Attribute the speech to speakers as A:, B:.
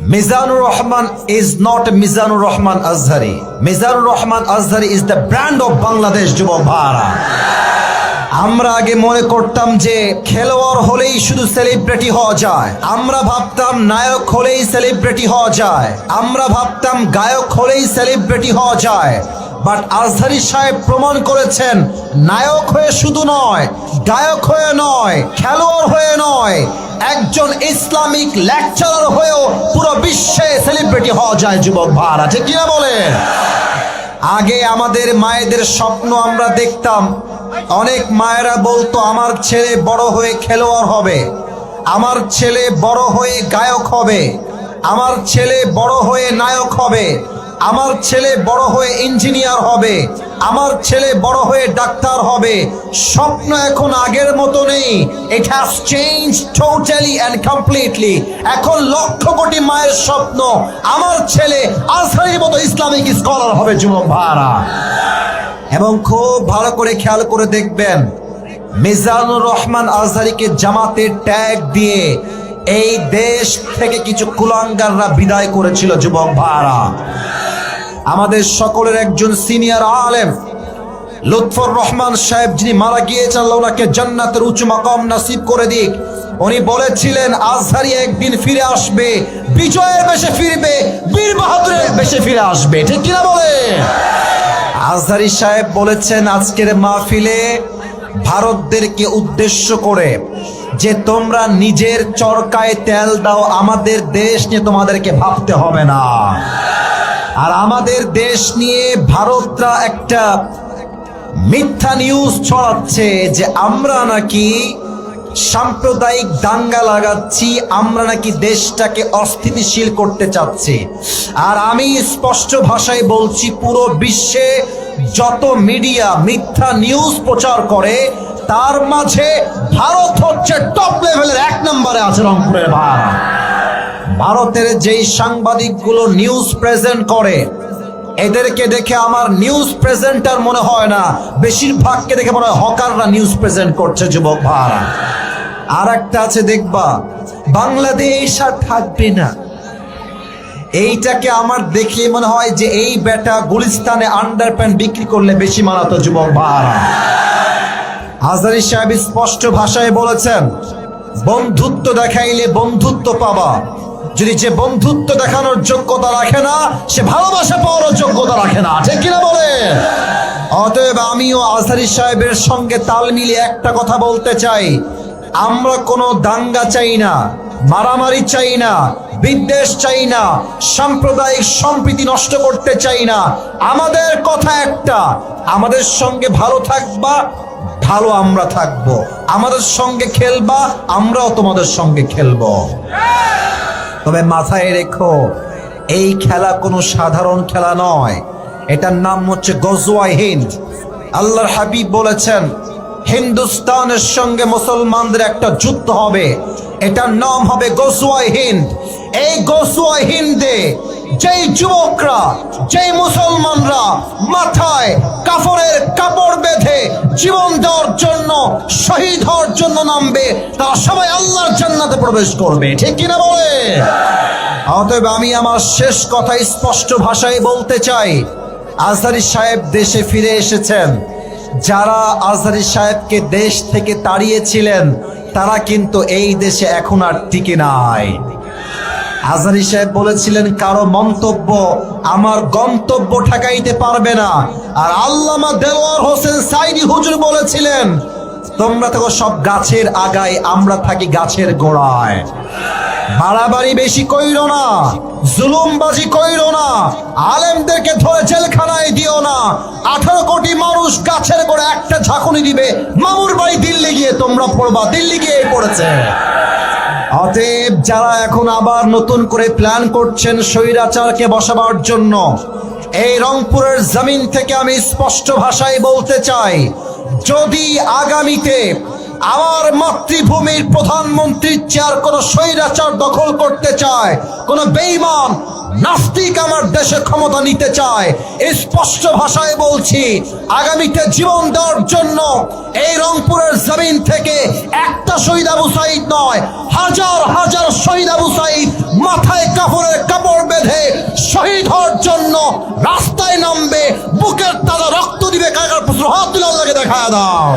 A: Mizanur Rahman is not Mizanur Rahman Azhari. Mizanur Rahman Azhari is the brand of Bangladesh যুবক ভাইরা। আমরা আগে মনে করতাম যে খেলোয়াড় হলেই শুধু সেলিব্রিটি হওয়া যায়, আমরা ভাবতাম নায়ক হলেই সেলিব্রিটি হওয়া যায়, আমরা ভাবতাম গায়ক হলেই সেলিব্রিটি হওয়া যায়। বাট আজহারি সাহেব প্রমাণ করেছেন নায়ক হয়ে শুধু নয়, গায়ক হয়ে নয়, খেলোয়াড় হয়ে নয়, একজন ইসলামিক লেকচারার হয়েও পুরো বিশ্বে সেলিব্রিটি হওয়া যায় যুবক ভাইরা, ঠিক কিনা বলেন? আগে আমাদের মায়েদের স্বপ্ন আমরা দেখতাম, অনেক মায়েরা বলতো আমার ছেলে বড় হয়ে খেলোয়াড় হবে, আমার ছেলে বড় হয়ে গায়ক হবে, আমার ছেলে বড় হয়ে নায়ক হবে, আমার ছেলে বড় হয়ে ইঞ্জিনিয়ার হবে, আমার ছেলে বড় হয়ে ডাক্তার হবে। স্বপ্ন এখন আগের মতো নেই। It has changed totally and completely. এখন লক্ষ কোটি মায়ের স্বপ্ন আমার ছেলে আজহারির মতো ইসলামিক স্কলার হবে যুবক ভাইরা। এবং খুব ভালো করে খেয়াল করে দেখবেন, মিজানুর রহমান আজহারিকে জামাতের ট্যাগ দিয়ে এই দেশ থেকে কিছু কুলাঙ্গাররা বিদায় করেছিল যুবক ভাইরা। আমাদের সকলের একজন সিনিয়র আলেম লুৎফর রহমান সাহেব, যিনি মারা গিয়েছেন, আল্লাহ ওনাকে জান্নাতের উঁচু মাকাম নসিব করে দিক, উনি বলেছিলেন আজহারি একদিন ফিরে আসবে, বিজয়ের বেশে ফিরবে, বীর বাহাদুরের বেশে ফিরে আসবে, ঠিক কিনা বলে? আজহারি সাহেব বলেছেন আজকের মাহফিলে ভারতদেরকে উদ্দেশ্য করে যে তোমরা নিজের চরকায় তেল দাও, আমাদের দেশ নিয়ে তোমাদেরকে ভাবতে হবে না। আর আমাদের দেশ নিয়ে ভারতরা একটা মিথ্যা নিউজ ছড়াচ্ছে যে আমরা নাকি সাম্প্রদায়িক দাঙ্গা লাগাচ্ছি, আমরা নাকি দেশটাকে অস্থিতিশীল করতে চাচ্ছি। আর আমি স্পষ্ট ভাষায় বলছি, পুরো বিশ্বে যত মিডিয়া মিথ্যা নিউজ প্রচার করে তার মাঝে ভারত হচ্ছে টপ লেভেলের, এক নম্বরে আছে রংপুরের ভাড়া। ভারতের যেই সাংবাদিকগুলো নিউজ প্রেজেন্ট করে এদেরকে দেখে আমার নিউজ প্রেজেন্টার মনে হয় না, বেশিরভাগকে দেখে মনে হয় হকাররা নিউজ প্রেজেন্ট করছে যুবক ভাইরা। আর একটা আছে দেখবা, বাংলাদেশ আর থাকবে না, এইটাকে আমার দেখে মনে হয় যে এই বেটা গুলিস্তানে আন্ডারপ্যান্ট বিক্রি করলে বেশি মানাতো যুবক ভাইরা। আজহারি সাহেব স্পষ্ট ভাষায় বলেছেন বন্ধুত্ব দেখাইলে বন্ধুত্ব পাবা, যদি যে বন্ধুত্ব দেখানোর যোগ্যতা রাখে না সে ভালোবাসা পাওয়ার যোগ্যতা রাখে না, ঠিক কিনা বলে? অতএব আমিও আজহারি সাহেবের সঙ্গে তাল মিলিয়ে একটা কথা বলতে চাই, আমরা কোনো দাঙ্গা চাই না, মারামারি চাই না, বিদ্বেষ চাই না, সাম্প্রদায়িক সম্প্রীতি নষ্ট করতে চাই না। আমাদের কথা একটা, আমাদের সঙ্গে ভালো থাকবা, ভালো আমরা থাকবো, আমাদের সঙ্গে খেলবা, আমরাও তোমাদের সঙ্গে খেলবো। তবে মাথায় রেখো, এই খেলা কোনো সাধারণ খেলা নয়, এটার নাম হচ্ছে গজওয়ায়ে হিন্দ। আল্লাহর হাবিব বলেছেন হিন্দুস্তানের সঙ্গে মুসলমানদের একটা যুদ্ধ হবে, এটার নাম হবে গজওয়ায়ে হিন্দ। এই গজওয়ায়ে হিন্দে যেই যুবকরা, যেই মুসলমানরা মাথায় কাফনের কাপড় বেঁধে জীবন দেওয়ার জন্য, শহীদ হওয়ার জন্য নামবে, তারা সবাই আল্লাহর জান্নাতে প্রবেশ করবে, ঠিক কিনা বলে? অতএব আমি আমার শেষ কথা স্পষ্ট ভাষায় বলতে চাই, আজহারি সাহেব দেশে ফিরে এসেছেন। যারা আজহারি সাহেবকে দেশ থেকে তাড়িয়েছিলেন তারা কিন্তু এই দেশে এখন আর টিকে নাই। আজহারি সাহেব বলেছিলেন কারো মন্তব্য আমার গন্তব্য ঠেকাইতে পারবে না। আর আল্লামা দেওয়ার হোসেন সাইদি হুজুর বলেছিলেন তোমরা থাকো সব গাছের আগায়, আমরা থাকি গাছের গোড়ায়। বাড়াবাড়ি বেশি কইরো না, জুলুমবাজি কইরো না, আলেমদেরকে ধরে জেলখানায় দিও না। 18 কোটি মানুষ গাছের গোড়ায় একটা ঝাঁকুনি দিবে, মামুর বাড়ি দিল্লি গিয়ে তোমরা পড়বা, দিল্লি গিয়ে পড়েছে। অতএব যারা এখন আবার নতুন করে প্ল্যান করছেন স্বৈরাচারকে বসাবার জন্য, এই রংপুরের জমিন থেকে আমি স্পষ্ট ভাষায় বলতে চাই, যদি আগামীতে আমার মাতৃভূমির প্রধানমন্ত্রীর চেয়ার কোন স্বৈরাচার দখল করতে চায়, কোন বেঈমান নাস্তিক আমার দেশে ক্ষমতা নিতে চায়, স্পষ্ট ভাষায় বলছি, আগামীতে জীবন দেওয়ার জন্য এই রংপুরের জমিন থেকে একটা শহীদ আবু সাঈদ নয়, হাজার হাজার শহীদ আবু সাঈদ মাথায় কাপড়ের কাপড় বেঁধে শহীদ হওয়ার জন্য রাস্তায় নামবে, বুকের তাজা রক্ত দিবে। কাকার পুত্র হাত তুলে আল্লাহকে দেখা দাও।